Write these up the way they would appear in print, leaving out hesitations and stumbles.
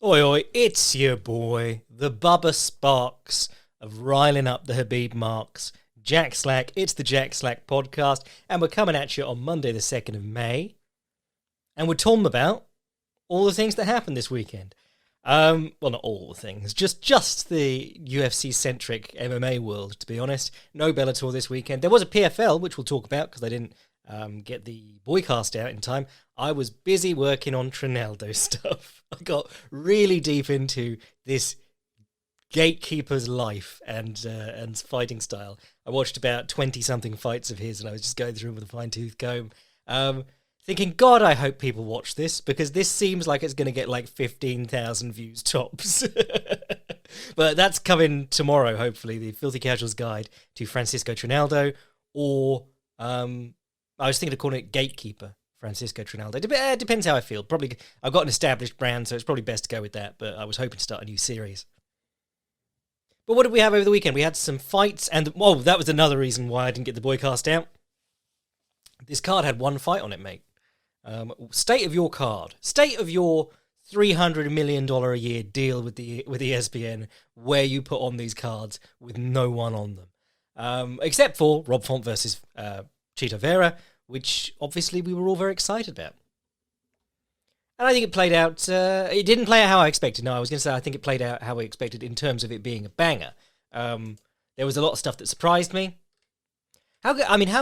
Oi, oi, it's your boy, the Bubba Sparks of riling up the Habib marks. Jack Slack, it's the Jack Slack podcast, and we're coming at you on Monday, the 2nd of May. And we're talking about all the things that happened this weekend. Well, not all the things, just the UFC-centric MMA world, to be honest. No Bellator this weekend. There was a PFL, which we'll talk about, because I didn't get the boycast out in time. I was busy working on Trinaldo stuff. I got really deep into this gatekeeper's life and fighting style. I watched about 20-something fights of his, and I was just going through them with a fine-tooth comb, thinking, God, I hope people watch this, because this seems like it's going to get like 15,000 views tops. But that's coming tomorrow, hopefully, the Filthy Casual's Guide to Francisco Trinaldo, or I was thinking of calling it Gatekeeper Francisco Trinaldo. It depends how I feel. Probably I've got an established brand, so it's probably best to go with that, but I was hoping to start a new series. But what did we have over the weekend? We had some fights, and that was another reason why I didn't get the boycast out. This card had one fight on it, mate. State of your card. State of your $300 million a year deal with ESPN, where you put on these cards with no one on them. Except for Rob Font versus Chito Vera, which obviously we were all very excited about. And I think it played out, it didn't play out how I expected. No, I was going to say I think it played out how I expected in terms of it being a banger. There was a lot of stuff that surprised me. How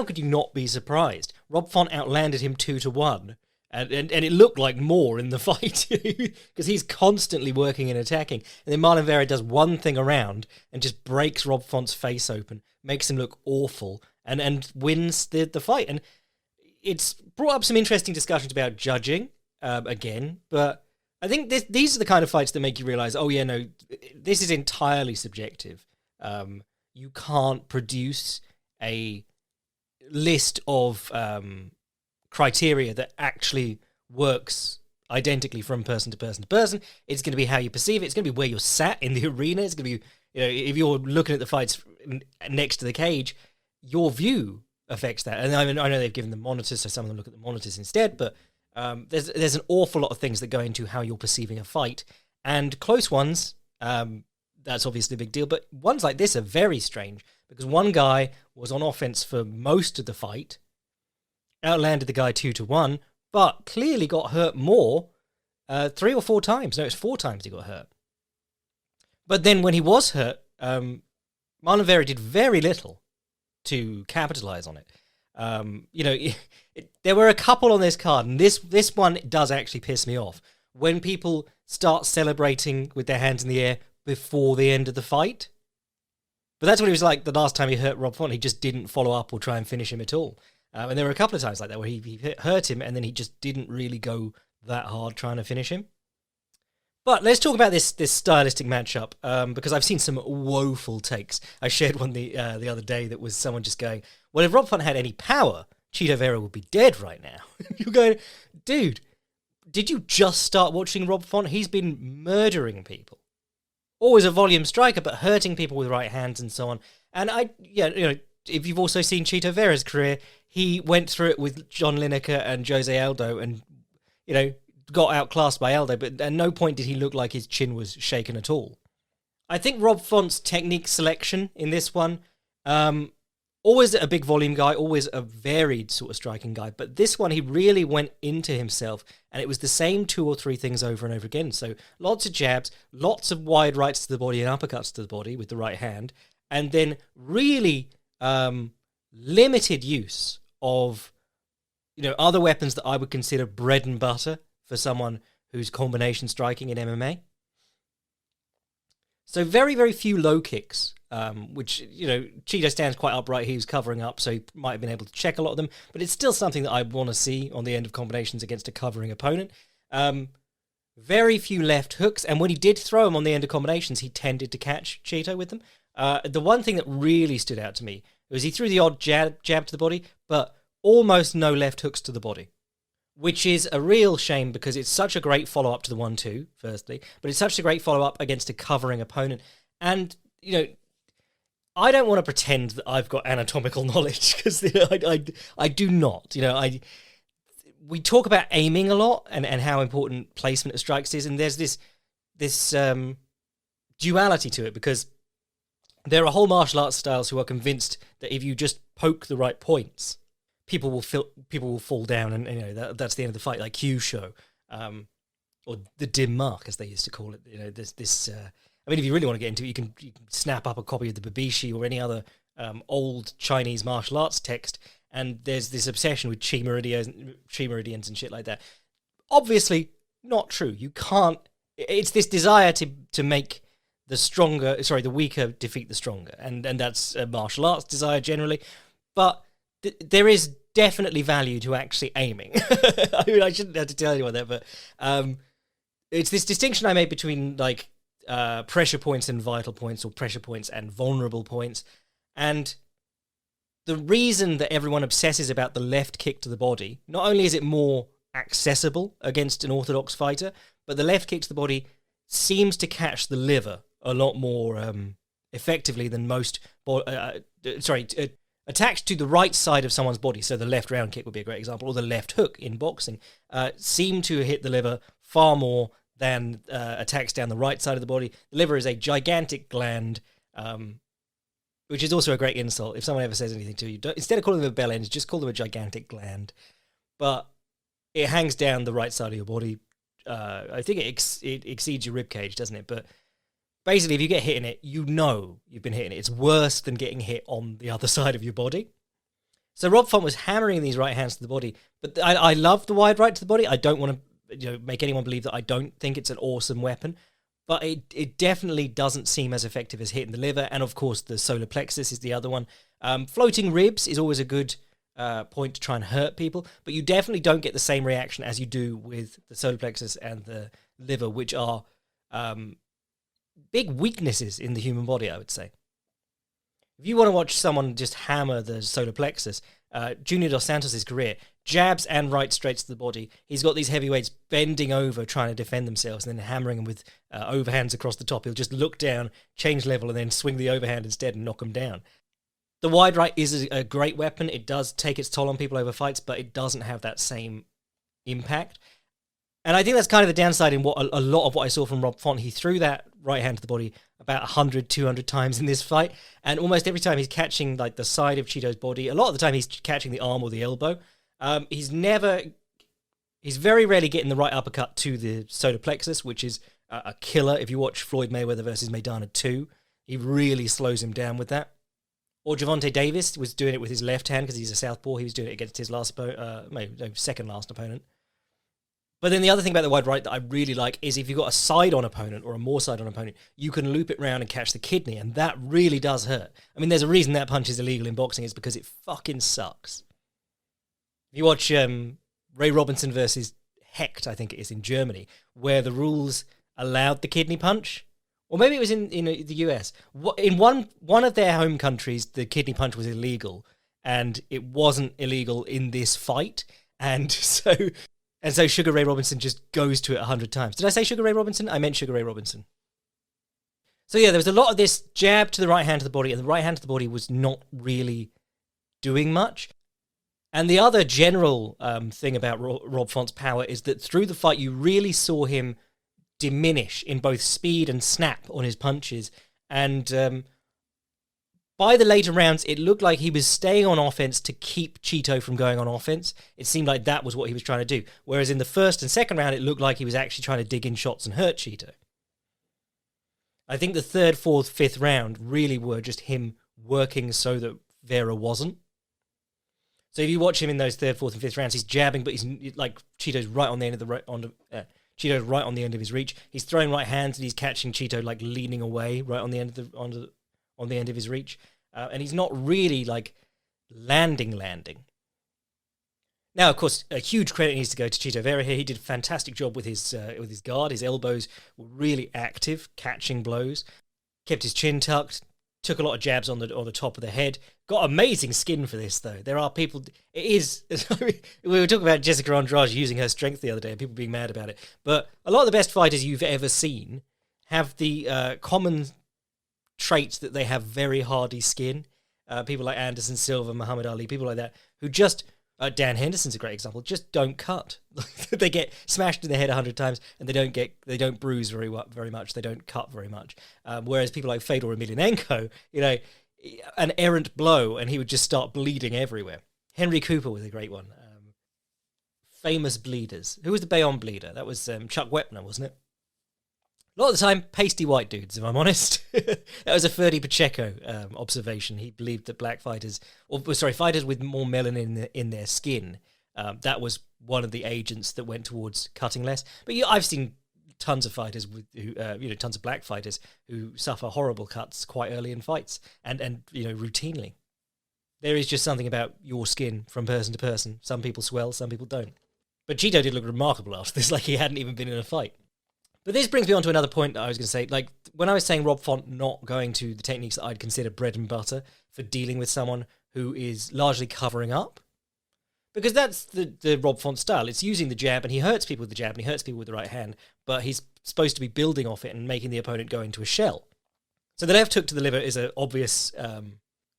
could you not be surprised? Rob Font outlanded him 2-1, and it looked like more in the fight, because he's constantly working and attacking. And then Marlon Vera does one thing around and just breaks Rob Font's face open, makes him look awful, and wins the fight. And it's brought up some interesting discussions about judging, again, but I think these are the kind of fights that make you realise, oh yeah, no, this is entirely subjective. You can't produce a list of criteria that actually works identically from person to person to person. It's going to be how you perceive it. It's going to be where you're sat in the arena. It's going to be, if you're looking at the fights next to the cage, your view affects that. And I know they've given them monitors, so some of them look at the monitors instead, but there's an awful lot of things that go into how you're perceiving a fight. And close ones, that's obviously a big deal, but ones like this are very strange, because one guy was on offense for most of the fight, outlanded the guy 2-1, but clearly got hurt more 3 or 4 times. No, it's 4 times he got hurt. But then when he was hurt, Marlon Vera did very little to capitalize on it. There were a couple on this card, and this one does actually piss me off. When people start celebrating with their hands in the air before the end of the fight. But that's what he was like the last time he hurt Rob Font. He just didn't follow up or try and finish him at all. And there were a couple of times like that where he hurt him and then he just didn't really go that hard trying to finish him. But let's talk about this stylistic matchup, because I've seen some woeful takes. I shared one the other day that was someone just going, well, if Rob Font had any power, Chito Vera would be dead right now. You're going, dude, did you just start watching Rob Font? He's been murdering people. Always a volume striker, but hurting people with right hands and so on. And if you've also seen Chito Vera's career, he went through it with John Lineker and Jose Aldo and, got outclassed by Aldo, but at no point did he look like his chin was shaken at all. I think Rob Font's technique selection in this one, always a big volume guy, always a varied sort of striking guy, but this one he really went into himself, and it was the same 2 or 3 things over and over again. So lots of jabs, lots of wide rights to the body and uppercuts to the body with the right hand, and then really limited use of other weapons that I would consider bread and butter for someone who's combination striking in MMA. So very, very few low kicks, which, Chito stands quite upright. He was covering up, so he might have been able to check a lot of them, but it's still something that I want to see on the end of combinations against a covering opponent. Very few left hooks, and when he did throw them on the end of combinations, he tended to catch Chito with them. The one thing that really stood out to me was he threw the odd jab to the body, but almost no left hooks to the body, which is a real shame because it's such a great follow-up to the 1-2, firstly, but it's such a great follow-up against a covering opponent. And, I don't want to pretend that I've got anatomical knowledge, because I do not. We talk about aiming a lot and how important placement of strikes is, and there's this this duality to it, because there are whole martial arts styles who are convinced that if you just poke the right points, people will fall down, and that's the end of the fight, like Kyusho, or the dim mark as they used to call it. I mean, if you really want to get into it, you can snap up a copy of the Babishi or any other old Chinese martial arts text, and there's this obsession with chi meridians and shit like that. Obviously, not true. You can't. It's this desire to make the weaker defeat the stronger, and that's a martial arts desire generally. But there is definitely value to actually aiming. I mean, I shouldn't have to tell anyone that, but it's this distinction I made between like pressure points and vital points, or pressure points and vulnerable points. And the reason that everyone obsesses about the left kick to the body, not only is it more accessible against an orthodox fighter, but the left kick to the body seems to catch the liver a lot more effectively than most attacks to the right side of someone's body, so the left round kick would be a great example, or the left hook in boxing, seem to hit the liver far more than attacks down the right side of the body. The liver is a gigantic gland, which is also a great insult. If someone ever says anything to you, instead of calling them a bell end, just call them a gigantic gland. But it hangs down the right side of your body. I think it exceeds your rib cage, doesn't it? But basically, if you get hit in it, you know you've been hitting it. It's worse than getting hit on the other side of your body. So Rob Font was hammering these right hands to the body, but I love the wide right to the body. I don't want to make anyone believe that I don't think it's an awesome weapon, but it definitely doesn't seem as effective as hitting the liver. And of course, the solar plexus is the other one. Floating ribs is always a good point to try and hurt people, but you definitely don't get the same reaction as you do with the solar plexus and the liver, which are big weaknesses in the human body, I would say. If you want to watch someone just hammer the solar plexus, Junior Dos Santos' career, jabs and right straights to the body. He's got these heavyweights bending over trying to defend themselves and then hammering them with overhands across the top. He'll just look down, change level, and then swing the overhand instead and knock them down. The wide right is a great weapon. It does take its toll on people over fights, but it doesn't have that same impact. And I think that's kind of the downside in what a lot of what I saw from Rob Font. He threw that right hand to the body about 100, 200 times in this fight, and almost every time he's catching like the side of Chito's body. A lot of the time he's catching the arm or the elbow. He's very rarely getting the right uppercut to the solar plexus, which is a killer. If you watch Floyd Mayweather versus Maidana 2, he really slows him down with that. Or Gervonta Davis was doing it with his left hand because he's a southpaw. He was doing it against his second last opponent. But then the other thing about the wide right that I really like is if you've got a side-on opponent or a more side-on opponent, you can loop it round and catch the kidney, and that really does hurt. I mean, there's a reason that punch is illegal in boxing, is because it fucking sucks. If you watch Ray Robinson versus Hecht, I think it is, in Germany, where the rules allowed the kidney punch, or maybe it was in the US. In one of their home countries, the kidney punch was illegal, and it wasn't illegal in this fight, and so Sugar Ray Robinson just goes to it 100 times. Did I say Sugar Ray Robinson? I meant Sugar Ray Robinson. So yeah, there was a lot of this jab to the right hand to the body, and the right hand to the body was not really doing much. And the other general thing about Rob Font's power is that through the fight, you really saw him diminish in both speed and snap on his punches. And by the later rounds, it looked like he was staying on offense to keep Chito from going on offense. It seemed like that was what he was trying to do. Whereas in the first and second round, it looked like he was actually trying to dig in shots and hurt Chito. I think the third, fourth, fifth round really were just him working so that Vera wasn't. So if you watch him in those third, fourth, and fifth rounds, he's jabbing, but he's like Chito's right on the end of Chito's right on the end of his reach. He's throwing right hands and he's catching Chito like leaning away right on the end of on the end of his reach, and he's not really like landing. Now, of course, a huge credit needs to go to Chito Vera here. He did a fantastic job with his guard. His elbows were really active, catching blows. Kept his chin tucked. Took a lot of jabs on the top of the head. Got amazing skin for this, though. There are people... It is... we were talking about Jessica Andrade using her strength the other day and people being mad about it. But a lot of the best fighters you've ever seen have the common traits that they have very hardy skin. People like Anderson Silva, Muhammad Ali, people like that, who just Dan Henderson's a great example. Just don't cut. They get smashed in the head 100 times, and they don't bruise very much. They don't cut very much. Whereas people like Fedor Emelianenko, an errant blow, and he would just start bleeding everywhere. Henry Cooper was a great one. Famous bleeders. Who was the Bayonne bleeder? That was Chuck Wepner, wasn't it? A lot of the time, pasty white dudes, if I'm honest. That was a Ferdy Pacheco observation. He believed that black fighters, fighters with more melanin in their skin, that was one of the agents that went towards cutting less. But I've seen tons of fighters tons of black fighters who suffer horrible cuts quite early in fights, and routinely. There is just something about your skin from person to person. Some people swell, some people don't. But Chito did look remarkable after this, like he hadn't even been in a fight. But this brings me on to another point that I was going to say. Like, when I was saying Rob Font not going to the techniques that I'd consider bread and butter for dealing with someone who is largely covering up, because that's the Rob Font style. It's using the jab, and he hurts people with the jab, and he hurts people with the right hand, but he's supposed to be building off it and making the opponent go into a shell. So the left hook to the liver is an obvious,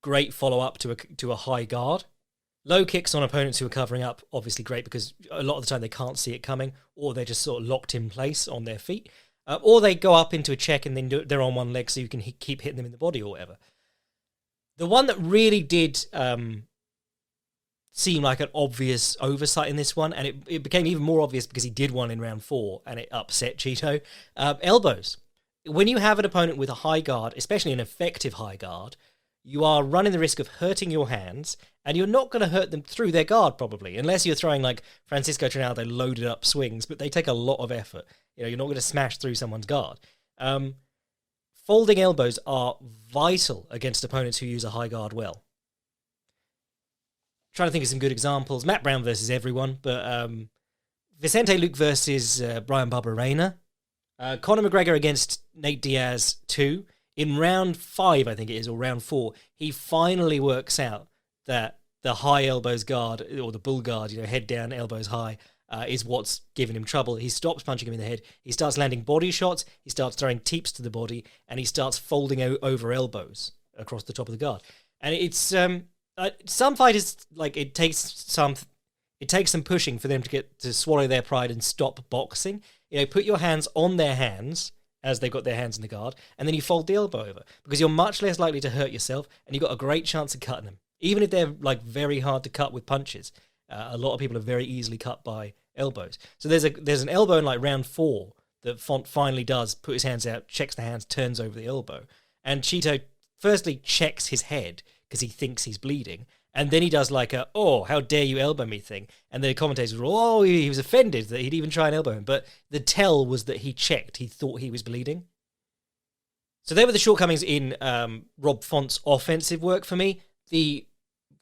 great follow-up to a high guard. Low kicks on opponents who are covering up, obviously great, because a lot of the time they can't see it coming, or they're just sort of locked in place on their feet, or they go up into a check and then they're on one leg so you can keep hitting them in the body or whatever. The one that really did seem like an obvious oversight in this one, and it became even more obvious because he did one in round 4 and it upset Chito, elbows. When you have an opponent with a high guard, especially an effective high guard, you are running the risk of hurting your hands, and you're not going to hurt them through their guard, probably, unless you're throwing, like, Francisco Trinaldo loaded up swings, but they take a lot of effort. You're not going to smash through someone's guard. Folding elbows are vital against opponents who use a high guard well. Trying to think of some good examples. Matt Brown versus everyone, but Vicente Luque versus Brian Barberena. Conor McGregor against Nate Diaz 2. In round 5, I think it is, or round 4, he finally works out that the high elbows guard, or the bull guard, head down, elbows high, is what's giving him trouble. He stops punching him in the head. He starts landing body shots. He starts throwing teeps to the body, and he starts folding over elbows across the top of the guard. And it's some fighters, like, it takes some pushing for them to get to swallow their pride and stop boxing. Put your hands on their hands as they've got their hands in the guard, and then you fold the elbow over, because you're much less likely to hurt yourself, and you've got a great chance of cutting them. Even if they're, like, very hard to cut with punches, a lot of people are very easily cut by elbows. So there's an elbow in, like, round 4 that Font finally does put his hands out, checks the hands, turns over the elbow, and Chito firstly checks his head because he thinks he's bleeding, and then he does like a, oh, how dare you elbow me thing. And the commentators were, oh, he was offended that he'd even try and elbow him. But the tell was that he checked. He thought he was bleeding. So they were the shortcomings in Rob Font's offensive work for me. The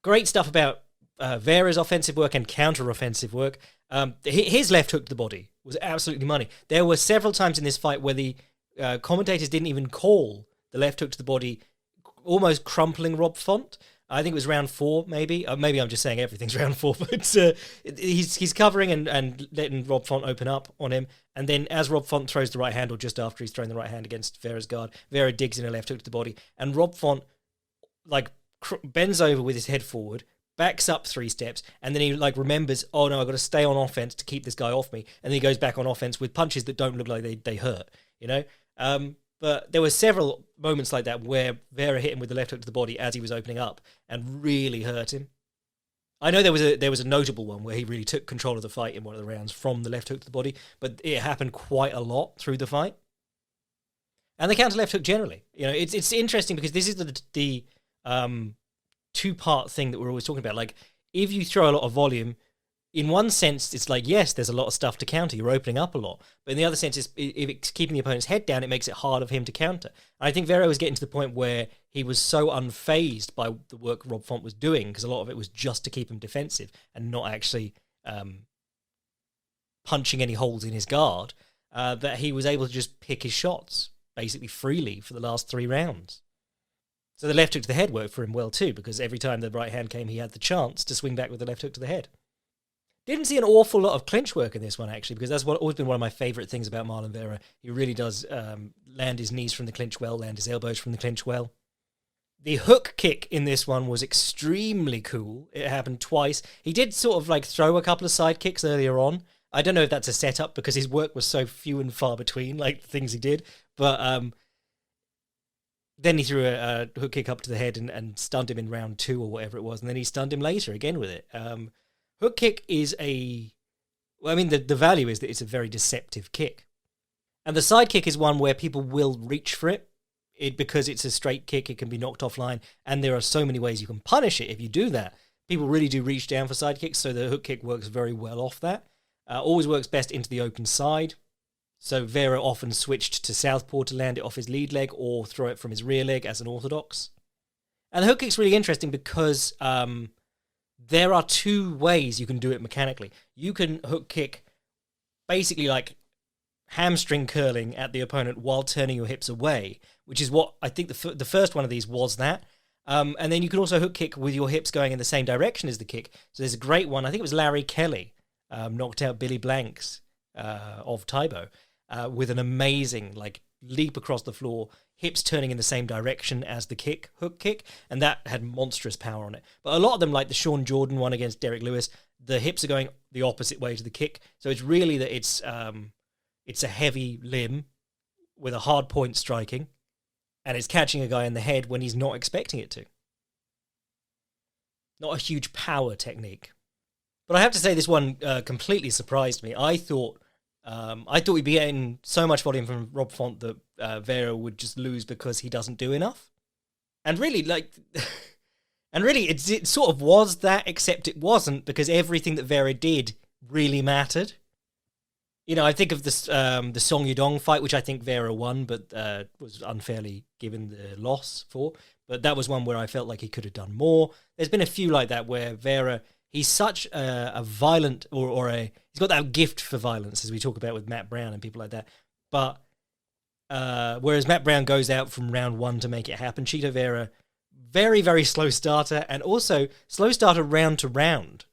great stuff about Vera's offensive work and counter-offensive work, his left hook to the body was absolutely money. There were several times in this fight where the commentators didn't even call the left hook to the body, almost crumpling Rob Font. I think it was round 4, maybe. Maybe I'm just saying everything's round 4, but he's covering and letting Rob Font open up on him. And then as Rob Font throws the right hand, or just after he's thrown the right hand against Vera's guard, Vera digs in a left hook to the body. And Rob Font, like, bends over with his head forward, backs up 3 steps, and then he, like, remembers, oh no, I've got to stay on offense to keep this guy off me. And then he goes back on offense with punches that don't look like they hurt, But there were several moments like that where Vera hit him with the left hook to the body as he was opening up and really hurt him. I know there was a notable one where he really took control of the fight in one of the rounds from the left hook to the body, but it happened quite a lot through the fight. And the counter left hook generally. It's interesting because this is the 2-part thing that we're always talking about. Like, if you throw a lot of volume, in one sense, it's like, yes, there's a lot of stuff to counter. You're opening up a lot. But in the other sense, if it's keeping the opponent's head down, it makes it hard of him to counter. And I think Vera was getting to the point where he was so unfazed by the work Rob Font was doing, because a lot of it was just to keep him defensive and not actually punching any holes in his guard, that he was able to just pick his shots basically freely for the last 3 rounds. So the left hook to the head worked for him well too, because every time the right hand came, he had the chance to swing back with the left hook to the head. Didn't see an awful lot of clinch work in this one, actually, because that's always been one of my favourite things about Marlon Vera. He really does land his knees from the clinch well, land his elbows from the clinch well. The hook kick in this one was extremely cool. It happened twice. He did sort of like throw a couple of side kicks earlier on. I don't know if that's a setup because his work was so few and far between, like the things he did. But then he threw a hook kick up to the head and stunned him in round 2 or whatever it was. And then he stunned him later again with it. Hook kick is the value is that it's a very deceptive kick. And the side kick is one where people will reach for it. Because it's a straight kick, it can be knocked offline, and there are so many ways you can punish it if you do that. People really do reach down for side kicks, so the hook kick works very well off that. Always works best into the open side. So Vera often switched to southpaw to land it off his lead leg or throw it from his rear leg as an orthodox. And the hook kick's really interesting because there are 2 ways you can do it mechanically. You can hook kick basically like hamstring curling at the opponent while turning your hips away, which is what I think the first one of these was that. And then you can also hook kick with your hips going in the same direction as the kick. So there's a great one. I think it was Larry Kelly knocked out Billy Blanks of Tybo with an amazing like leap across the floor, hips turning in the same direction as the hook kick, and that had monstrous power on it. But a lot of them, like the Sean Jordan one against Derek Lewis, the hips are going the opposite way to the kick. So it's really that it's a heavy limb with a hard point striking, and it's catching a guy in the head when he's not expecting it to. Not a huge power technique. But I have to say this one completely surprised me. I thought we'd be getting so much volume from Rob Font that Vera would just lose because he doesn't do enough. And really, it sort of was that, except it wasn't, because everything that Vera did really mattered. You know, I think of the Song Yudong fight, which I think Vera won, but was unfairly given the loss for. But that was one where I felt like he could have done more. There's been a few like that where Vera, he's such a violent, he's got that gift for violence, as we talk about with Matt Brown and people like that. But whereas Matt Brown goes out from round 1 to make it happen, Chito Vera, very, very slow starter, and also slow starter round to round.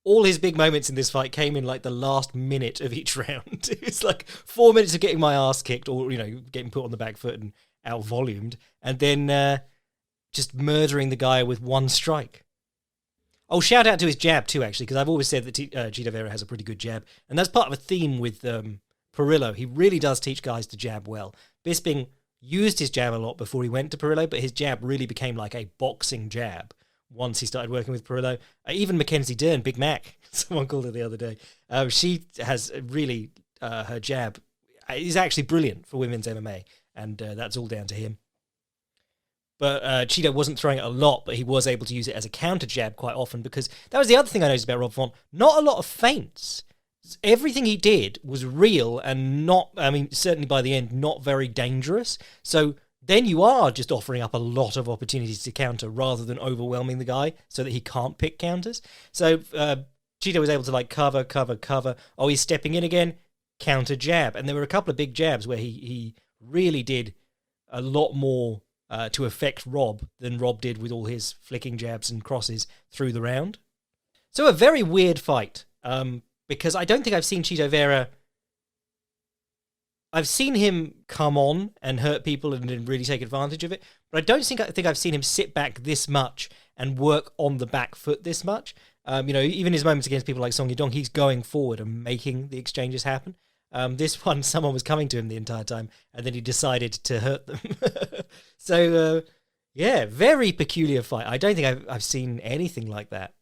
All his big moments in this fight came in like the last minute of each round. It's like 4 minutes of getting my ass kicked, or getting put on the back foot and out volumed, and then just murdering the guy with one strike. Oh, shout out to his jab too, actually, because I've always said that Chito Vera has a pretty good jab, and that's part of a theme with Perillo. He really does teach guys to jab well. Bisping used his jab a lot before he went to Perillo, but his jab really became like a boxing jab once he started working with Perillo. Even Mackenzie Dern, Big Mac, someone called her the other day, she has really, her jab is actually brilliant for women's MMA, and that's all down to him. But Chito wasn't throwing it a lot, but he was able to use it as a counter jab quite often, because that was the other thing I noticed about Rob Font. Not a lot of feints. Everything he did was real and certainly by the end, not very dangerous. So then you are just offering up a lot of opportunities to counter rather than overwhelming the guy so that he can't pick counters. So Chito was able to cover. Oh, he's stepping in again, counter jab. And there were a couple of big jabs where he really did a lot more to affect Rob than Rob did with all his flicking jabs and crosses through the round. So a very weird fight, because I don't think I've seen Chito Vera. I've seen him come on and hurt people and really take advantage of it, but I don't think I've seen him sit back this much and work on the back foot this much. Even his moments against people like Song Yudong, he's going forward and making the exchanges happen. This one, someone was coming to him the entire time, and then he decided to hurt them. So, very peculiar fight. I don't think I've seen anything like that.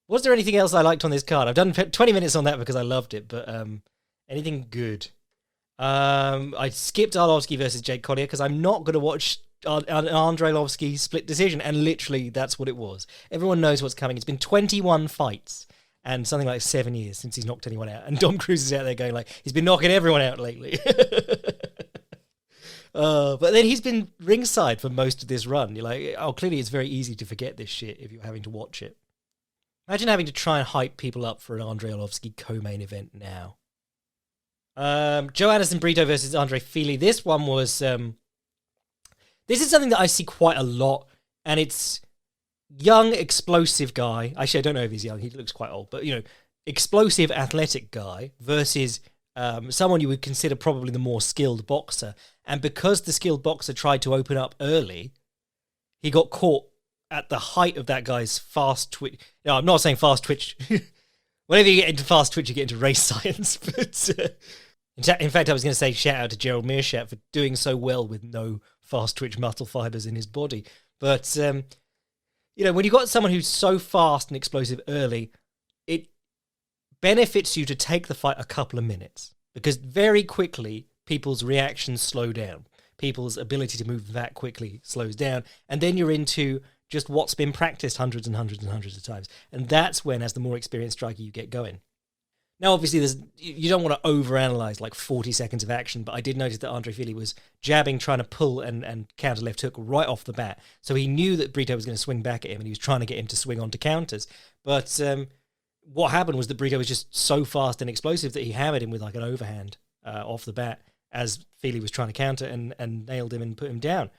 Was there anything else I liked on this card? I've done 20 minutes on that because I loved it, but anything good? I skipped Arlovsky versus Jake Collier because I'm not going to watch an Andrei Arlovsky split decision, and literally that's what it was. Everyone knows what's coming. It's been 21 fights and something like 7 years since he's knocked anyone out, and Dom Cruz is out there going like, he's been knocking everyone out lately. But then he's been ringside for most of this run. You're like, oh, clearly it's very easy to forget this shit if you're having to watch it. Imagine having to try and hype people up for an Andrei Arlovsky co-main event now. Joe Anderson Brito versus Andre Fili. This one was... this is something that I see quite a lot, and it's young, explosive guy. Actually, I don't know if he's young. He looks quite old. But, explosive, athletic guy versus someone you would consider probably the more skilled boxer. And because the skilled boxer tried to open up early, he got caught at the height of that guy's fast twitch. No, I'm not saying fast twitch. Whenever you get into fast twitch, you get into race science. But in fact, I was going to say shout out to Gerald Meerschaert for doing so well with no fast twitch muscle fibers in his body. But, when you've got someone who's so fast and explosive early, it benefits you to take the fight a couple of minutes. Because very quickly, people's reactions slow down. People's ability to move that quickly slows down. And then you're into just what's been practiced hundreds and hundreds and hundreds of times. And that's when, as the more experienced striker, you get going. Now, obviously, you don't want to overanalyze like 40 seconds of action, but I did notice that Andre Fili was jabbing, trying to pull and counter left hook right off the bat. So he knew that Brito was going to swing back at him, and he was trying to get him to swing onto counters. But what happened was that Brito was just so fast and explosive that he hammered him with like an overhand off the bat as Fili was trying to counter and nailed him and put him down.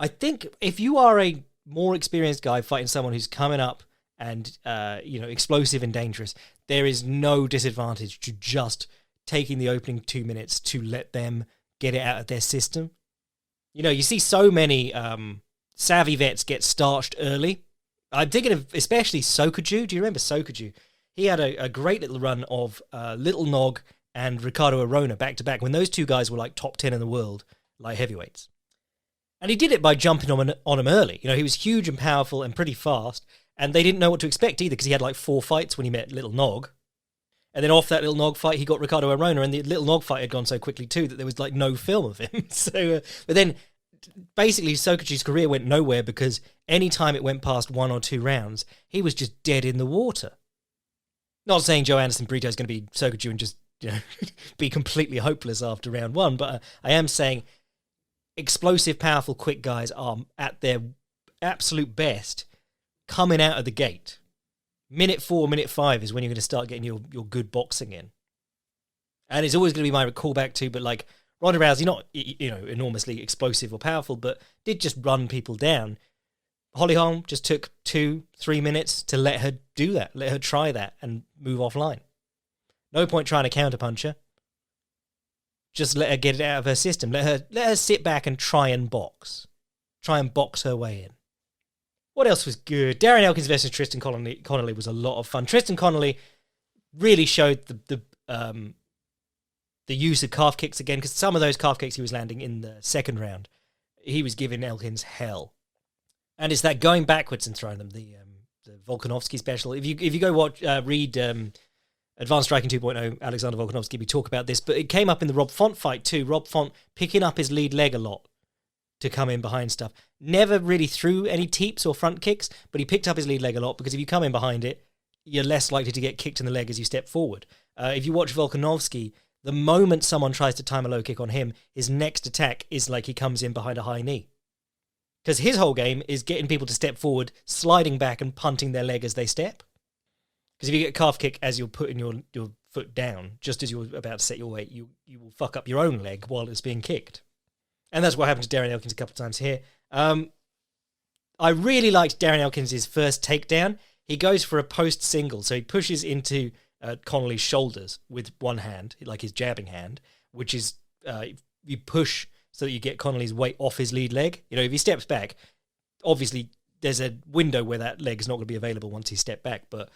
I think if you are a more experienced guy fighting someone who's coming up and explosive and dangerous, there is no disadvantage to just taking the opening 2 minutes to let them get it out of their system. You see so many savvy vets get starched early. I'm thinking of especially Sokoju. Do you remember Sokoju? He had a great little run of Little Nog and Ricardo Arona back-to-back when those two guys were like top 10 in the world, like heavyweights. And he did it by jumping on him early. He was huge and powerful and pretty fast, and they didn't know what to expect either because he had like 4 fights when he met Little Nog. And then off that Little Nog fight, he got Ricardo Arona, and the Little Nog fight had gone so quickly too that there was like no film of him. So, but then basically Sokoju's career went nowhere because any time it went past 1 or 2 rounds, he was just dead in the water. Not saying Joe Anderson Brito is going to be Sokoju and just be completely hopeless after round 1, but I am saying explosive, powerful, quick guys are at their absolute best coming out of the gate. Minute 4, minute 5 is when you're going to start getting your good boxing in. And it's always going to be my callback to, but like Ronda Rousey, not enormously explosive or powerful, but did just run people down. Holly Holm just took 2-3 minutes to let her do that, let her try that and move offline. No point trying to counterpunch her. Just let her get it out of her system. Let her sit back and try and box. Try and box her way in. What else was good? Darren Elkins versus Tristan Connolly was a lot of fun. Tristan Connolly really showed the use of calf kicks again, because some of those calf kicks he was landing in the second round, he was giving Elkins hell. And it's that going backwards and throwing them, the Volkanovski special. If you go read Advanced Striking 2.0, Alexander Volkanovski, we talk about this, but it came up in the Rob Font fight too. Rob Font picking up his lead leg a lot to come in behind stuff. Never really threw any teeps or front kicks, but he picked up his lead leg a lot because if you come in behind it, you're less likely to get kicked in the leg as you step forward. If you watch Volkanovski, the moment someone tries to time a low kick on him, his next attack is like he comes in behind a high knee. Because his whole game is getting people to step forward, sliding back and punting their leg as they step. Because if you get a calf kick as you're putting your foot down, just as you're about to set your weight, you will fuck up your own leg while it's being kicked. And that's what happened to Darren Elkins a couple of times here. I really liked Darren Elkins' first takedown. He goes for a post single, so he pushes into Connolly's shoulders with one hand, like his jabbing hand, which is you push so that you get Connolly's weight off his lead leg. If he steps back, obviously there's a window where that leg is not going to be available once he stepped back, but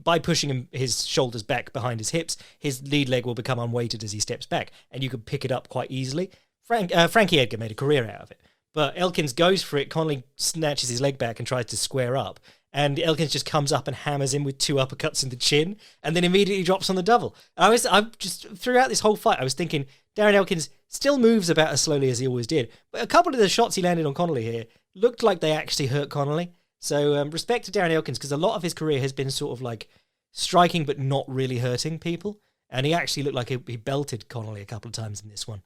by pushing his shoulders back behind his hips, his lead leg will become unweighted as he steps back, and you can pick it up quite easily. Frankie Edgar made a career out of it, but Elkins goes for it. Connolly snatches his leg back and tries to square up, and Elkins just comes up and hammers him with 2 uppercuts in the chin, and then immediately drops on the double. I just throughout this whole fight, I was thinking Darren Elkins still moves about as slowly as he always did, but a couple of the shots he landed on Connolly here looked like they actually hurt Connolly. So respect to Darren Elkins, because a lot of his career has been sort of like striking but not really hurting people. And he actually looked like he belted Connolly a couple of times in this one.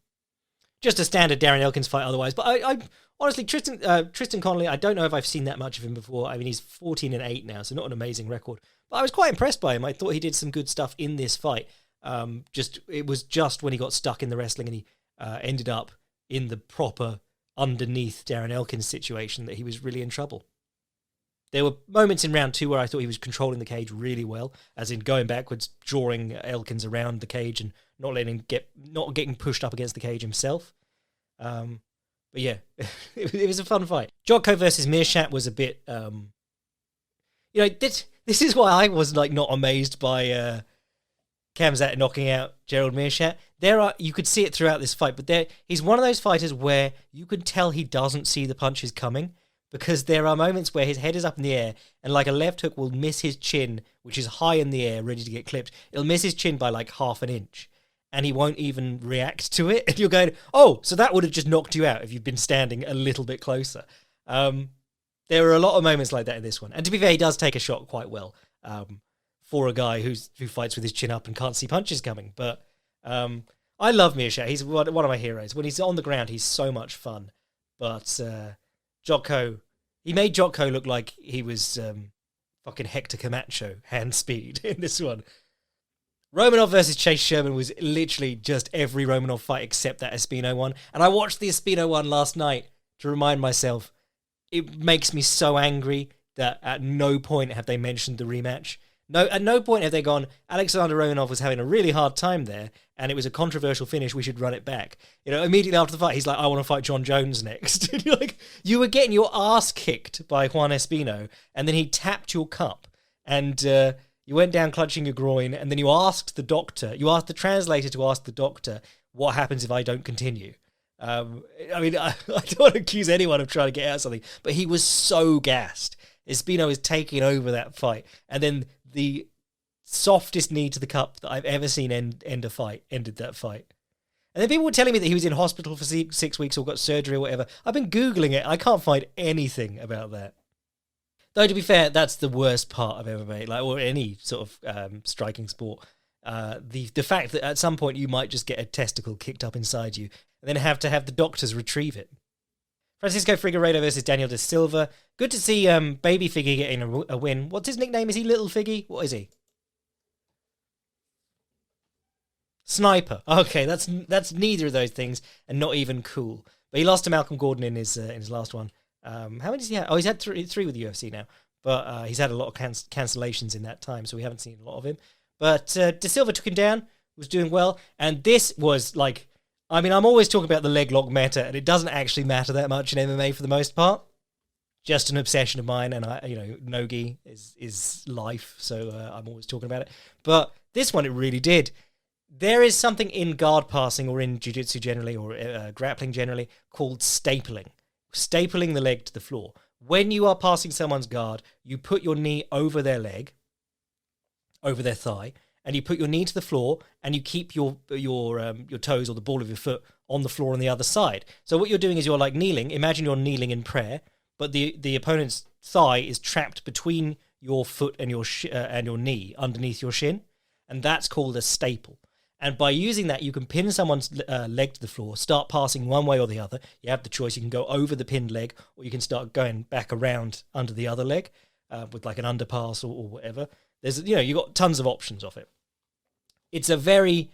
Just a standard Darren Elkins fight otherwise. But I honestly, Tristan Connolly, I don't know if I've seen that much of him before. I mean, he's 14-8 now, so not an amazing record. But I was quite impressed by him. I thought he did some good stuff in this fight. It was just when he got stuck in the wrestling and he ended up in the proper underneath Darren Elkins situation that he was really in trouble. There were moments in round 2 where I thought he was controlling the cage really well, as in going backwards, drawing Elkins around the cage and not getting pushed up against the cage himself. But yeah, it was a fun fight. Jotko versus Meerschaert was a bit, this is why I was like not amazed by Khamzat knocking out Gerald Meerschaert. You could see it throughout this fight, but he's one of those fighters where you can tell he doesn't see the punches coming, because there are moments where his head is up in the air and like a left hook will miss his chin, which is high in the air, ready to get clipped. It'll miss his chin by like half an inch and he won't even react to it. And you're going, oh, so that would have just knocked you out if you'd been standing a little bit closer. There are a lot of moments like that in this one. And to be fair, he does take a shot quite well for a guy who fights with his chin up and can't see punches coming. But I love Meerschaert. He's one of my heroes. When he's on the ground, he's so much fun. But Jotko, he made Jotko look like he was fucking Hector Camacho hand speed in this one. Romanov versus Chase Sherman was literally just every Romanov fight except that Espino one. And I watched the Espino one last night to remind myself. It makes me so angry that at no point have they mentioned the rematch. No, at no point have they gone, Alexander Romanov was having a really hard time there, and it was a controversial finish, we should run it back. Immediately after the fight, he's like, I want to fight John Jones next. And you're like, you were getting your ass kicked by Juan Espino, and then he tapped your cup, and you went down clutching your groin, and then you asked the translator to ask the doctor, what happens if I don't continue? I don't want to accuse anyone of trying to get out something, but he was so gassed. Espino is taking over that fight, and then the softest knee to the cup that I've ever seen ended that fight. And then people were telling me that he was in hospital for 6 weeks or got surgery or whatever. I've been Googling it. I can't find anything about that. Though, to be fair, that's the worst part of MMA, or any sort of striking sport. The fact that at some point you might just get a testicle kicked up inside you and then have to have the doctors retrieve it. Francisco Figueiredo versus Daniel Da Silva. Good to see Baby Figgy getting a win. What's his nickname? Is he Little Figgy? What is he? Sniper. Okay, that's neither of those things and not even cool. But he lost to Malcolm Gordon in his last one. How many does he have? Oh, he's had three with the UFC now. But he's had a lot of cancellations in that time, so we haven't seen a lot of him. But Da Silva took him down, was doing well. And this was like... I'm always talking about the leg lock meta, and it doesn't actually matter that much in MMA for the most part. Just an obsession of mine, and no-gi is life, so I'm always talking about it. But this one, it really did. There is something in guard passing, or in jiu-jitsu generally, or grappling generally, called stapling. Stapling the leg to the floor. When you are passing someone's guard, you put your knee over their leg, over their thigh, and you put your knee to the floor, and you keep your toes or the ball of your foot on the floor on the other side. So what you're doing is you're like kneeling. Imagine you're kneeling in prayer, but the opponent's thigh is trapped between your foot and your knee underneath your shin, and that's called a staple. And by using that, you can pin someone's leg to the floor, start passing one way or the other. You have the choice. You can go over the pinned leg, or you can start going back around under the other leg with like an underpass or whatever. There's you got tons of options of it. It's a very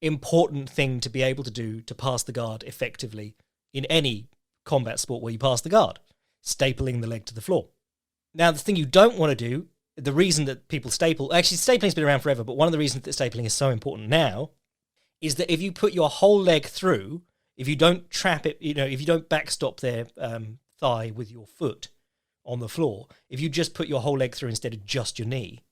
important thing to be able to do to pass the guard effectively in any combat sport where you pass the guard, stapling the leg to the floor. Now, the thing you don't want to do, the reason that people staple, actually stapling's been around forever, but one of the reasons that stapling is so important now is that if you put your whole leg through, if you don't trap it, if you don't backstop their thigh with your foot on the floor, if you just put your whole leg through instead of just your knee,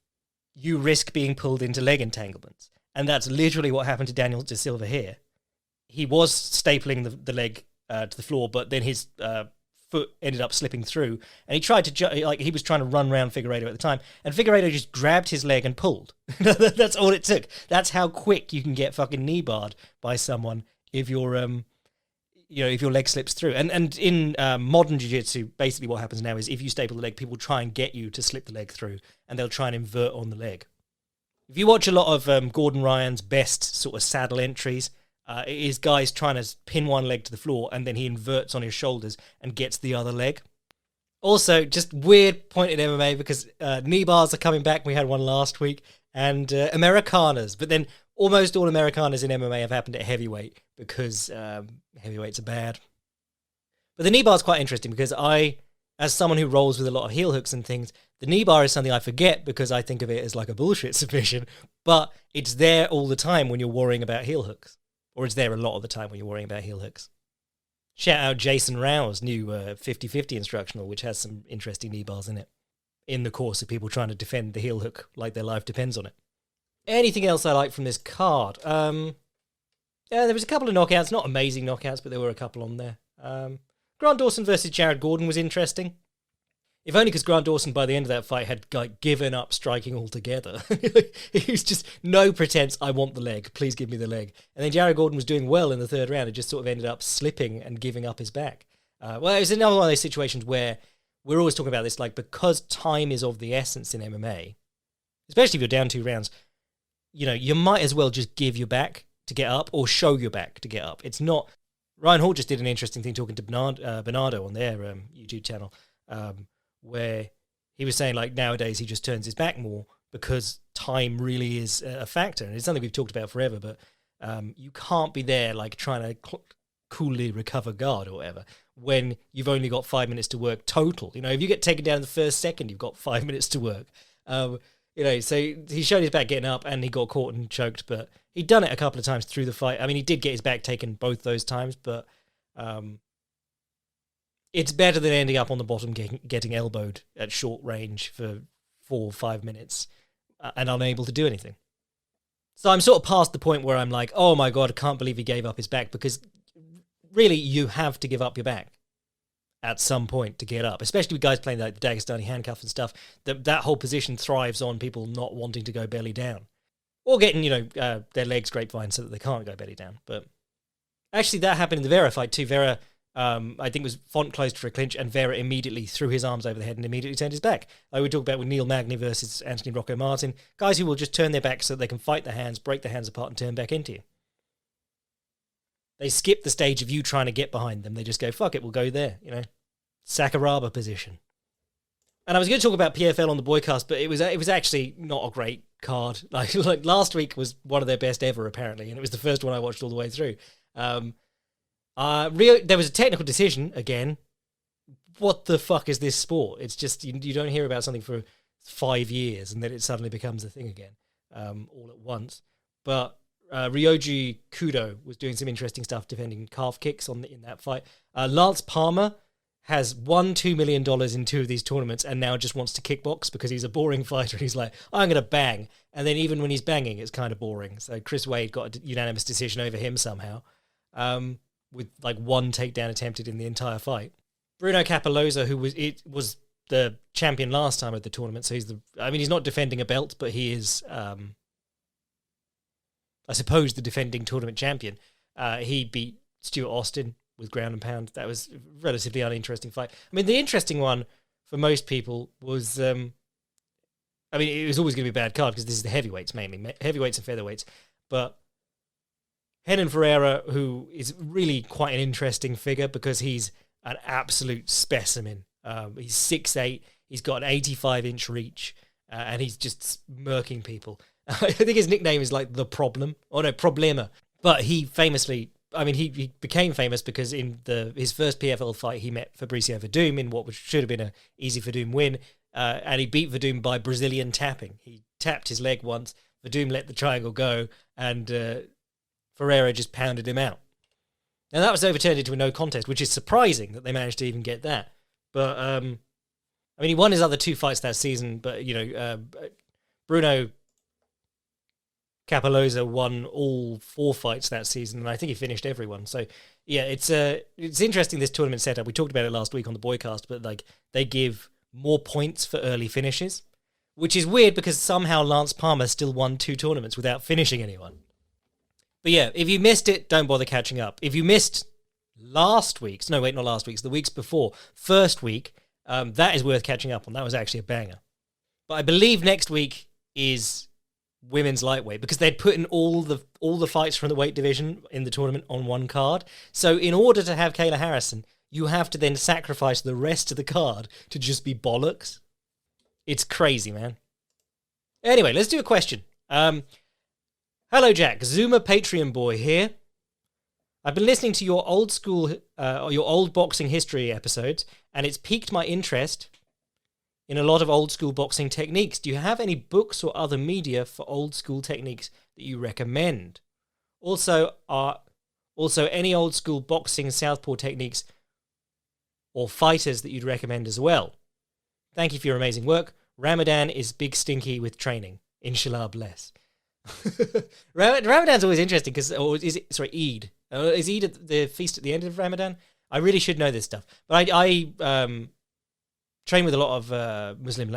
you risk being pulled into leg entanglements. And that's literally what happened to Daniel Da Silva here. He was stapling the leg to the floor, but then his foot ended up slipping through, and he tried to he was trying to run around Figueiredo at the time, and Figueiredo just grabbed his leg and pulled. That's all it took. That's how quick you can get fucking knee barred by someone if your if your leg slips through. And in modern jiu-jitsu, basically what happens now is if you staple the leg, people try and get you to slip the leg through, and they'll try and invert on the leg. If you watch a lot of Gordon Ryan's best sort of saddle entries, it is guys trying to pin one leg to the floor, and then he inverts on his shoulders and gets the other leg. Also, just weird point in MMA, because knee bars are coming back. We had one last week. And Americanas. But then almost all Americanas in MMA have happened at heavyweight, because heavyweights are bad. But the knee bar is quite interesting, because I as someone who rolls with a lot of heel hooks and things, the knee bar is something I forget because I think of it as like a bullshit submission, but it's there all the time when you're worrying about heel hooks. Or it's there a lot of the time when you're worrying about heel hooks. Shout out Jason Rao's new 50-50 instructional, which has some interesting knee bars in it, in the course of people trying to defend the heel hook like their life depends on it. Anything else I like from this card? Yeah, there was a couple of knockouts, not amazing knockouts, but there were a couple on there. Grant Dawson versus Jared Gordon was interesting. If only because Grant Dawson, by the end of that fight, had given up striking altogether. He was just, no pretense, I want the leg, please give me the leg. And then Jared Gordon was doing well in the third round, and just sort of ended up slipping and giving up his back. Well, it was another one of those situations where we're always talking about this, because time is of the essence in MMA, especially if you're down 2 rounds, you might as well just give your back to get up or show your back to get up. It's not... Ryan Hall just did an interesting thing talking to Bernardo on their YouTube channel, where he was saying nowadays he just turns his back more because time really is a factor. And it's something we've talked about forever, but you can't be there trying to coolly recover guard or whatever when you've only got 5 minutes to work total. If you get taken down in the first second, you've got 5 minutes to work. So he showed his back getting up and he got caught and choked, but he'd done it a couple of times through the fight. I mean, he did get his back taken both those times, but it's better than ending up on the bottom getting elbowed at short range for 4 or 5 minutes and unable to do anything. So I'm sort of past the point where I'm like, oh my God, I can't believe he gave up his back, because really you have to give up your back at some point to get up, especially with guys playing the Dagestani handcuff and stuff. That whole position thrives on people not wanting to go belly down or getting, their legs grapevine so that they can't go belly down. But actually that happened in the Vera fight too. Vera, I think, was font closed for a clinch, and Vera immediately threw his arms over the head and immediately turned his back. Like we talk about with Neil Magny versus Anthony Rocco Martin, guys who will just turn their backs so that they can fight the hands, break the hands apart and turn back into you. They skip the stage of you trying to get behind them. They just go, fuck it, we'll go there, Sakuraba position. And I was going to talk about PFL on the Boycast, but it was actually not a great card. Like last week was one of their best ever, apparently, and it was the first one I watched all the way through. There was a technical decision again. What the fuck is this sport? It's just you don't hear about something for 5 years and then it suddenly becomes a thing again, all at once. But Ryoji Kudo was doing some interesting stuff defending calf kicks in that fight. Lance Palmer has won $2 million in 2 of these tournaments and now just wants to kickbox because he's a boring fighter. He's like, I'm going to bang. And then even when he's banging, it's kind of boring. So Chris Wade got a unanimous decision over him somehow, with 1 takedown attempted in the entire fight. Bruno Capoloza, who was the champion last time at the tournament, so he's not defending a belt, but he is, I suppose, the defending tournament champion. He beat Stuart Austin with ground and pound. That was a relatively uninteresting fight. I mean, the interesting one for most people was, it was always going to be a bad card because this is the heavyweights mainly, heavyweights and featherweights. But Renan Ferreira, who is really quite an interesting figure because he's an absolute specimen. He's 6'8", he's got an 85-inch reach, and he's just murking people. I think his nickname is The Problem. Oh no, Problema. But he famously... he became famous because in his first PFL fight, he met Fabricio Verdum in what should have been an easy Verdum win, and he beat Verdum by Brazilian tapping. He tapped his leg once, Verdum let the triangle go, and Ferreira just pounded him out. Now that was overturned into a no contest, which is surprising that they managed to even get that. But, he won his other 2 fights that season, but, Bruno Capoloza won all 4 fights that season, and I think he finished every one. So, yeah, it's interesting, this tournament setup. We talked about it last week on the Boycast, but they give more points for early finishes, which is weird because somehow Lance Palmer still won 2 tournaments without finishing anyone. But yeah, if you missed it, don't bother catching up. If you missed the weeks before, first week, that is worth catching up on. That was actually a banger. But I believe next week is women's lightweight because they'd put in all the fights from the weight division in the tournament on one card. So in order to have Kayla Harrison, you have to then sacrifice the rest of the card to just be bollocks. It's crazy, man. Anyway, let's do a question. Hello, Jack. Zuma Patreon boy here. I've been listening to your old boxing history episodes, and it's piqued my interest in a lot of old school boxing techniques. Do you have any books or other media for old school techniques that you recommend? Also, any old school boxing southpaw techniques or fighters that you'd recommend as well. Thank you for your amazing work. Ramadan is big stinky with training. Inshallah bless. Ramadan's always interesting because, or is it, sorry, Eid. Is Eid the feast at the end of Ramadan? I really should know this stuff. But I train with a lot of Muslim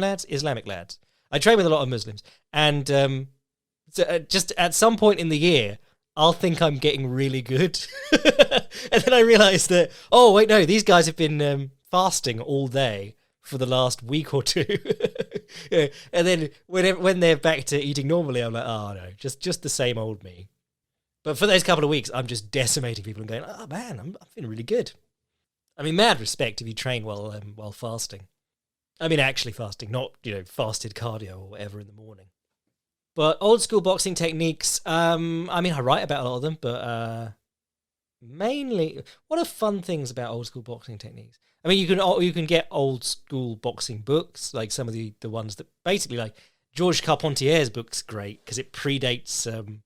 lads, Islamic lads. I train with a lot of Muslims. And just at some point in the year, I'll think I'm getting really good. And then I realise that, oh, wait, no, these guys have been fasting all day for the last week or two. Yeah. And then when they're back to eating normally, I'm like, oh, no, just the same old me. But for those couple of weeks, I'm just decimating people and going, oh, man, I'm feeling really good. I mean, mad respect if you train while fasting. I mean, actually fasting, not, fasted cardio or whatever in the morning. But old school boxing techniques, I mean, I write about a lot of them, but mainly, what are fun things about old school boxing techniques? I mean, you can get old school boxing books, like some of the ones that basically, like Georges Carpentier's book's great because it predates.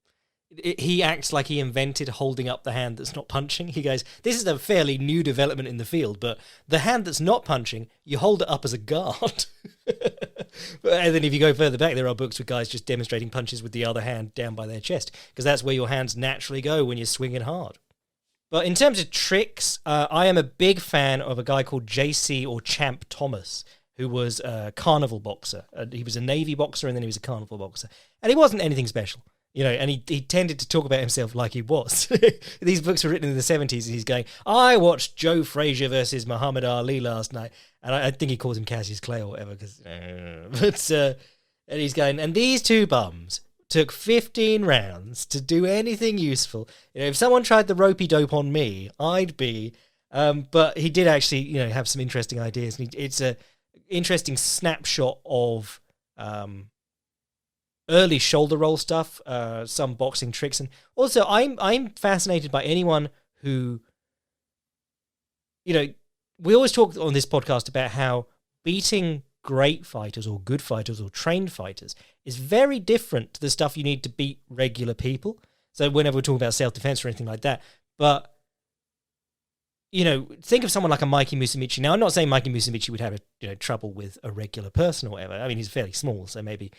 He acts like he invented holding up the hand that's not punching. He goes, "This is a fairly new development in the field, but the hand that's not punching, you hold it up as a guard." And then if you go further back, there are books with guys just demonstrating punches with the other hand down by their chest because that's where your hands naturally go when you're swinging hard. But in terms of tricks, I am a big fan of a guy called JC or Champ Thomas, who was a carnival boxer. He was a Navy boxer and then he was a carnival boxer. And he wasn't anything special, and he tended to talk about himself like he was. These books were written in the 70s and he's going, I watched Joe Frazier versus Muhammad Ali last night. And I think he calls him Cassius Clay or whatever. And he's going, and these two bums took 15 rounds to do anything useful. If someone tried the ropey dope on me, I'd be. But he did actually, have some interesting ideas. And it's a interesting snapshot of early shoulder roll stuff, some boxing tricks, and also I'm fascinated by anyone who, we always talk on this podcast about how beating great fighters or good fighters or trained fighters is very different to the stuff you need to beat regular people. So whenever we're talking about self-defense or anything like that, but think of someone like a Mikey Musumeci. Now, I'm not saying Mikey Musumeci would have trouble with a regular person or whatever. I mean, he's fairly small, so maybe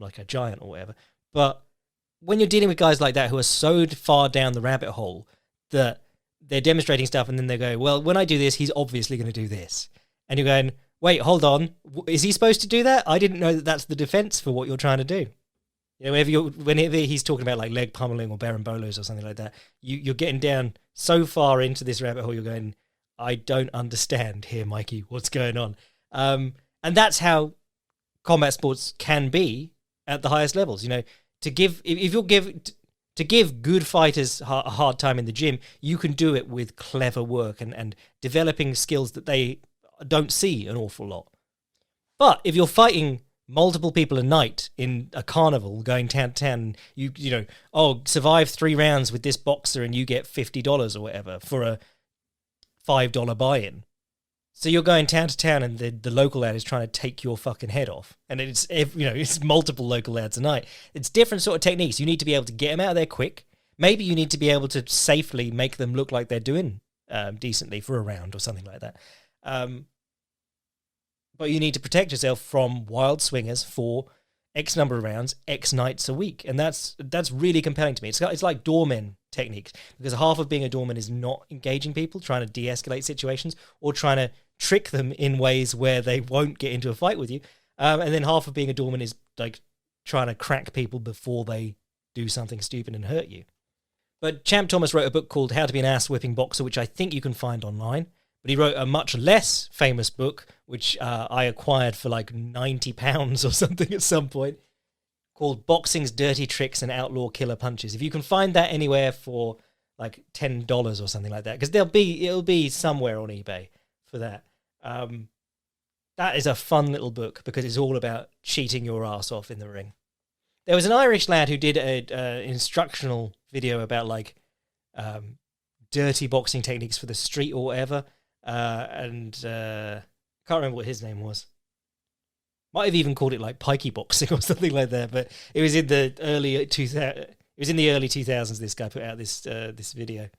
like a giant or whatever. But when you're dealing with guys like that who are so far down the rabbit hole that they're demonstrating stuff and then they go, well, when I do this, he's obviously going to do this. And you're going, wait, hold on. Is he supposed to do that? I didn't know that that's the defense for what you're trying to do. Whenever he's talking about like leg pummeling or barambolos or something like that, you're getting down so far into this rabbit hole, you're going, I don't understand here, Mikey, what's going on? And that's how combat sports can be at the highest levels. To give good fighters a hard time in the gym, you can do it with clever work and developing skills that they don't see an awful lot. But if you're fighting multiple people a night in a carnival going town to town, survive 3 rounds with this boxer and you get $50 or whatever for a $5 buy-in. So you're going town to town and the local lad is trying to take your fucking head off. And it's multiple local lads a night. It's different sort of techniques. You need to be able to get them out of there quick. Maybe you need to be able to safely make them look like they're doing decently for a round or something like that. But you need to protect yourself from wild swingers for X number of rounds, X nights a week. And that's really compelling to me. It's like doorman techniques, because half of being a doorman is not engaging people, trying to de-escalate situations or trying to trick them in ways where they won't get into a fight with you. And then half of being a doorman is like trying to crack people before they do something stupid and hurt you. But Champ Thomas wrote a book called How to Be an Ass-Whipping Boxer, which I think you can find online. But he wrote a much less famous book, which I acquired for like £90 or something at some point, called Boxing's Dirty Tricks and Outlaw Killer Punches. If you can find that anywhere for like $10 or something like that, because it'll be somewhere on eBay for that. That is a fun little book because it's all about cheating your ass off in the ring. There was an Irish lad who did an instructional video about like dirty boxing techniques for the street or whatever. and can't remember what his name was. Might have even called it like pikey boxing or something like that. But it was in the early 2000s. It was in the early 2000s. This guy put out this video.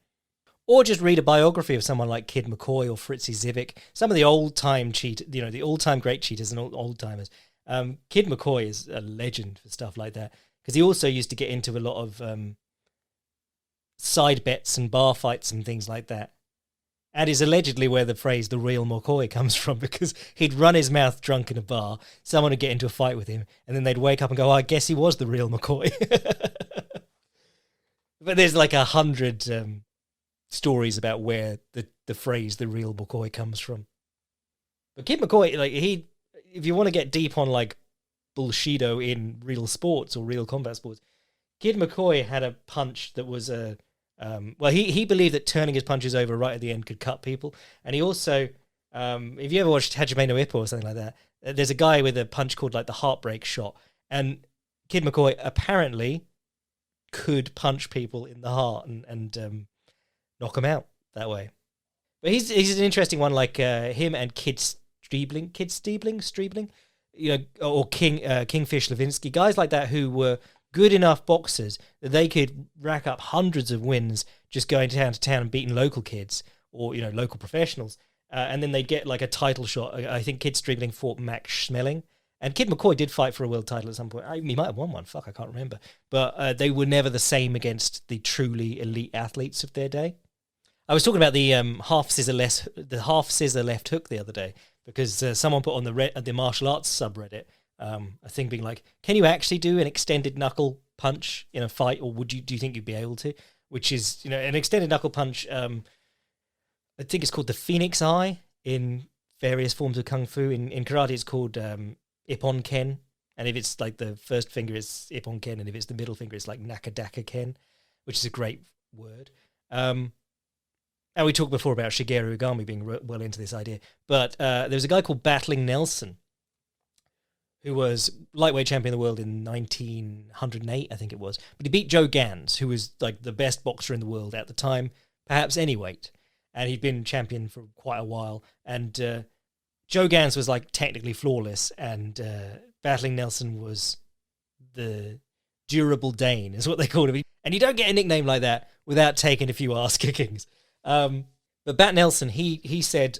Or just read a biography of someone like Kid McCoy or Fritzy Zivic, some of the old-time the all-time great cheaters and old-timers. Kid McCoy is a legend for stuff like that, because he also used to get into a lot of side bets and bar fights and things like that. And is allegedly where the phrase "the real McCoy" comes from, because he'd run his mouth drunk in a bar, someone would get into a fight with him, and then they'd wake up and go, oh, I guess he was the real McCoy. But there's like 100... stories about where the phrase "the real McCoy" comes from. But Kid McCoy, like, if you want to get deep on like bullshido in real sports or real combat sports, Kid McCoy had a punch that was he believed that turning his punches over right at the end could cut people. And he also, if you ever watched Hajime no Ippo or something like that, there's a guy with a punch called like the heartbreak shot, and Kid McCoy apparently could punch people in the heart and knock him out that way. But he's an interesting one, like him and Kid Stiebling, you know, or Kingfish Levinsky, guys like that who were good enough boxers that they could rack up hundreds of wins just going town to town and beating local kids or, you know, local professionals, and then they'd get like a title shot. I think Kid Stiebling fought Max Schmeling, and Kid McCoy did fight for a world title at some point. He might have won one. Fuck, I can't remember. But they were never the same against the truly elite athletes of their day. I was talking about the half scissor left hook the other day, because someone put on the martial arts subreddit a thing being like, can you actually do an extended knuckle punch in a fight, or do you think you'd be able to? Which is, you know, an extended knuckle punch. I think it's called the Phoenix Eye in various forms of kung fu. In karate, it's called Ippon Ken, and if it's like the first finger, it's Ippon Ken, and if it's the middle finger, it's like Nakadaka Ken, which is a great word. And we talked before about Shigeru Igami being well into this idea. But there was a guy called Battling Nelson, who was lightweight champion of the world in 1908, I think it was. But he beat Joe Gans, who was like the best boxer in the world at the time, perhaps any weight. And he'd been champion for quite a while. And Joe Gans was like technically flawless, and Battling Nelson was the durable Dane, is what they called him. And you don't get a nickname like that without taking a few ass kickings. But Bat Nelson, he said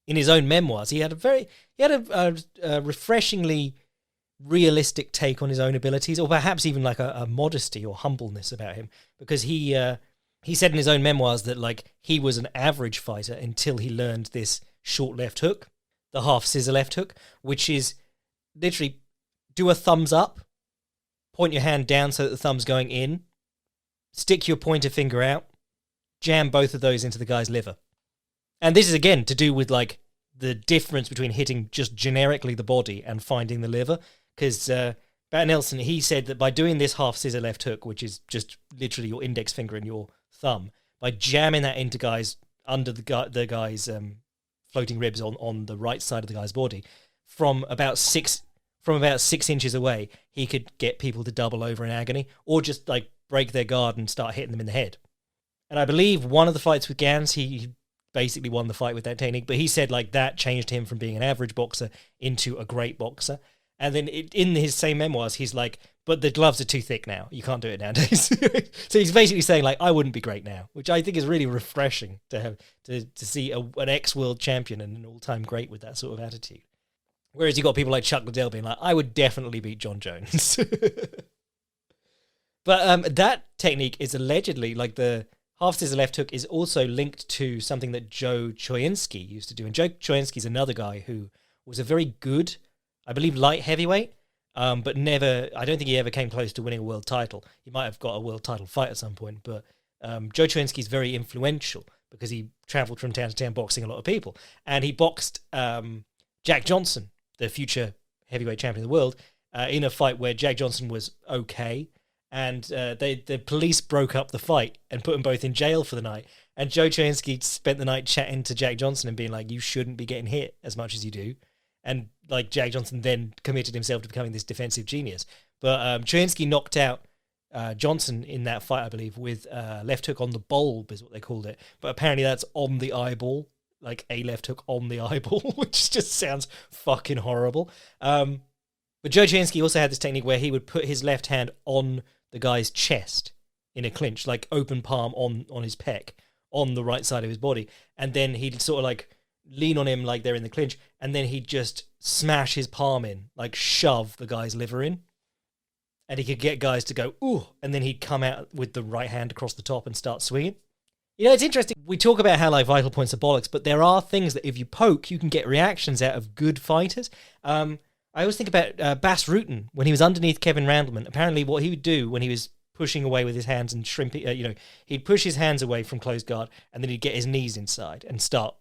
in his own memoirs, he had a refreshingly realistic take on his own abilities, or perhaps even like a modesty or humbleness about him, because he said in his own memoirs that like he was an average fighter until he learned this short left hook, the half scissor left hook, which is literally do a thumbs up, point your hand down so that the thumb's going in, stick your pointer finger out, jam both of those into the guy's liver. And this is, again, to do with, like, the difference between hitting just generically the body and finding the liver. Because Bat Nelson, he said that by doing this half scissor left hook, which is just literally your index finger and your thumb, by jamming that into guys under the guy's floating ribs on the right side of the guy's body, from about 6 inches away, he could get people to double over in agony, or just, like, break their guard and start hitting them in the head. And I believe one of the fights with Gans, he basically won the fight with that technique, but he said like that changed him from being an average boxer into a great boxer. And then in his same memoirs, he's like, but the gloves are too thick now. You can't do it nowadays. So he's basically saying like, I wouldn't be great now, which I think is really refreshing to have to see an ex-world champion and an all-time great with that sort of attitude. Whereas you got people like Chuck Liddell being like, I would definitely beat John Jones. But that technique is allegedly like the half scissor left hook is also linked to something that Joe Choyinski used to do. And Joe Choyinski is another guy who was a very good, I believe, light heavyweight, but I don't think he ever came close to winning a world title. He might have got a world title fight at some point, but Joe Choyinski is very influential because he traveled from town to town boxing a lot of people. And he boxed Jack Johnson, the future heavyweight champion of the world, in a fight where Jack Johnson was okay. And the police broke up the fight and put them both in jail for the night. And Joe Choyinski spent the night chatting to Jack Johnson and being like, you shouldn't be getting hit as much as you do. And like Jack Johnson then committed himself to becoming this defensive genius. But Choyinski knocked out Johnson in that fight, I believe, with left hook on the bulb is what they called it. But apparently that's on the eyeball. like a left hook on the eyeball, which just sounds fucking horrible. But Joe Chinsky also had this technique where he would put his left hand on the guy's chest in a clinch, like open palm on his pec, on the right side of his body. And then he'd sort of like lean on him like they're in the clinch, and then he'd just smash his palm in, like shove the guy's liver in. And he could get guys to go, ooh, and then he'd come out with the right hand across the top and start swinging. You know, it's interesting. We talk about how like vital points are bollocks, but there are things that if you poke, you can get reactions out of good fighters. I always think about Bas Rutten when he was underneath Kevin Randleman. Apparently, what he would do when he was pushing away with his hands and shrimping, he'd push his hands away from closed guard, and then he'd get his knees inside and start,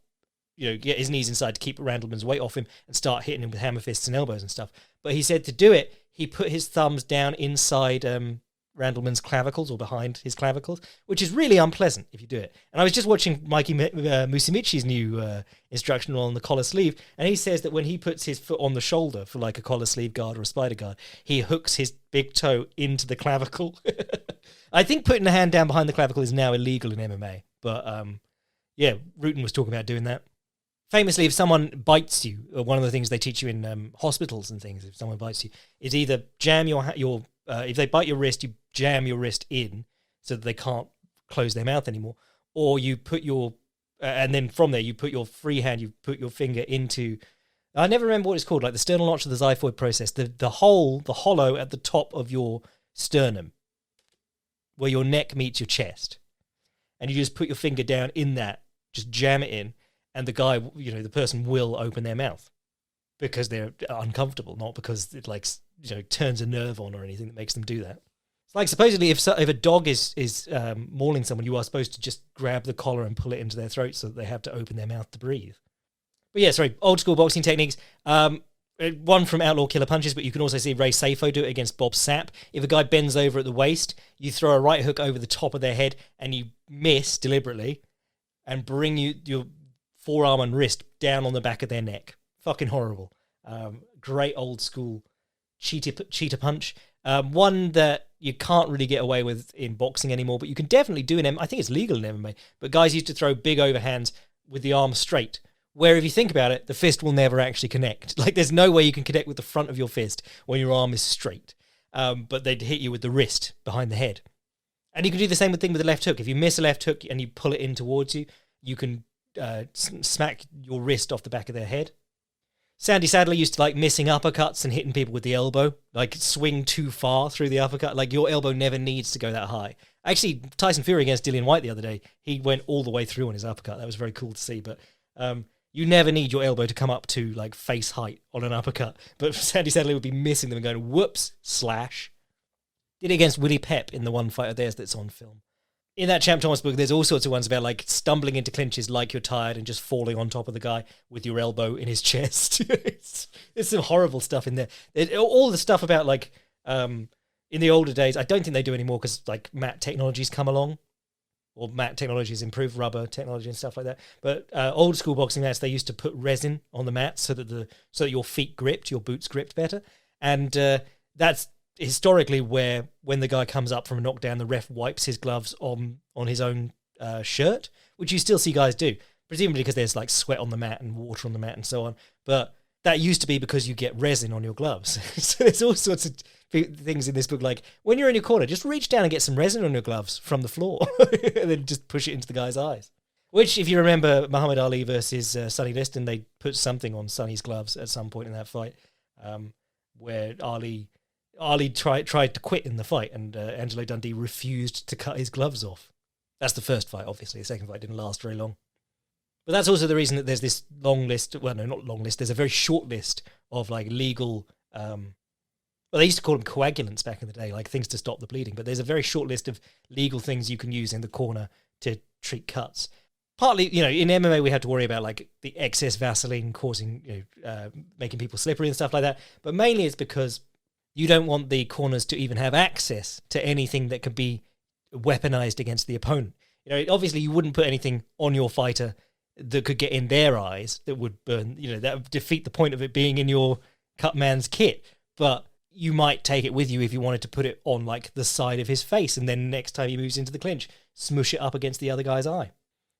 get his knees inside to keep Randleman's weight off him and start hitting him with hammer fists and elbows and stuff. But he said to do it, he put his thumbs down inside Randleman's clavicles or behind his clavicles, which is really unpleasant if you do it. And I was just watching Mikey Musumeci's new instructional on the collar sleeve, and he says that when he puts his foot on the shoulder for like a collar sleeve guard or a spider guard, he hooks his big toe into the clavicle. I think putting the hand down behind the clavicle is now illegal in MMA, but yeah, Rutten was talking about doing that. Famously, if someone bites you, one of the things they teach you in hospitals and things, if someone bites you, is either jam your if they bite your wrist, you jam your wrist in so that they can't close their mouth anymore, or you put your and then from there you put your free hand, you put your finger into, I never remember what it's called, like the sternal notch of the xiphoid process, the hollow at the top of your sternum, where your neck meets your chest, and you just put your finger down in that, just jam it in, and the guy, the person will open their mouth because they're uncomfortable, not because it turns a nerve on or anything that makes them do that. It's like supposedly if a dog is mauling someone, you are supposed to just grab the collar and pull it into their throat so that they have to open their mouth to breathe. But yeah, sorry, old school boxing techniques. One from Outlaw Killer Punches, but you can also see Ray Safo do it against Bob Sapp. If a guy bends over at the waist, you throw a right hook over the top of their head and you miss deliberately and bring your forearm and wrist down on the back of their neck. Fucking horrible. Great old school cheetah punch. One that you can't really get away with in boxing anymore, but you can definitely do in MMA. I think it's legal in MMA, but guys used to throw big overhands with the arm straight, where if you think about it, the fist will never actually connect. Like there's no way you can connect with the front of your fist when your arm is straight. But they'd hit you with the wrist behind the head. And you can do the same thing with the left hook. If you miss a left hook and you pull it in towards you, you can smack your wrist off the back of their head. Sandy Sadler used to like missing uppercuts and hitting people with the elbow, like swing too far through the uppercut. Like your elbow never needs to go that high. Actually, Tyson Fury against Dillian White the other day, he went all the way through on his uppercut. That was very cool to see. But you never need your elbow to come up to like face height on an uppercut. But Sandy Sadler would be missing them and going, whoops, slash. Did it against Willie Pep in the one fight of theirs that's on film. In that Champ Thomas book, there's all sorts of ones about like stumbling into clinches like you're tired and just falling on top of the guy with your elbow in his chest. It's some horrible stuff in there. All the stuff about like in the older days, I don't think they do anymore because like mat technology's come along, or mat technology's improved, rubber technology and stuff like that. But old school boxing mats, they used to put resin on the mat so that your feet gripped, your boots gripped better, and that's historically where when the guy comes up from a knockdown, the ref wipes his gloves on his own shirt, which you still see guys do, presumably because there's like sweat on the mat and water on the mat and so on. But that used to be because you get resin on your gloves. So there's all sorts of things in this book, like when you're in your corner, just reach down and get some resin on your gloves from the floor and then just push it into the guy's eyes. Which, if you remember Muhammad Ali versus Sonny Liston, they put something on Sonny's gloves at some point in that fight, where Ali tried to quit in the fight, and Angelo Dundee refused to cut his gloves off. That's the first fight, obviously. The second fight didn't last very long. But that's also the reason that there's this long list. Well, no, not long list. There's a very short list of like legal. Well, they used to call them coagulants back in the day, like things to stop the bleeding. But there's a very short list of legal things you can use in the corner to treat cuts. Partly, in MMA we had to worry about like the excess Vaseline causing, making people slippery and stuff like that. But mainly it's because you don't want the corners to even have access to anything that could be weaponized against the opponent. Obviously you wouldn't put anything on your fighter that could get in their eyes that would burn, that would defeat the point of it being in your cut man's kit. But you might take it with you if you wanted to put it on like the side of his face, and then next time he moves into the clinch, smush it up against the other guy's eye.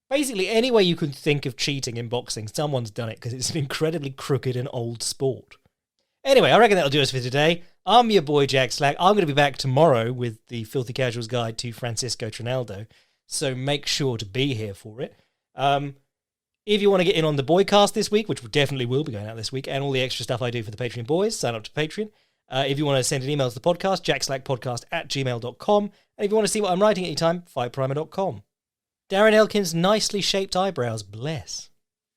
Basically, any way you can think of cheating in boxing, someone's done it because it's an incredibly crooked and old sport. Anyway, I reckon that'll do us for today. I'm your boy, Jack Slack. I'm going to be back tomorrow with the Filthy Casuals Guide to Francisco Trinaldo, so make sure to be here for it. If you want to get in on the Boycast this week, which definitely will be going out this week, and all the extra stuff I do for the Patreon boys, sign up to Patreon. If you want to send an email to the podcast, jackslackpodcast@gmail.com. And if you want to see what I'm writing anytime, fightprimer.com. Darren Elkin's nicely shaped eyebrows, bless.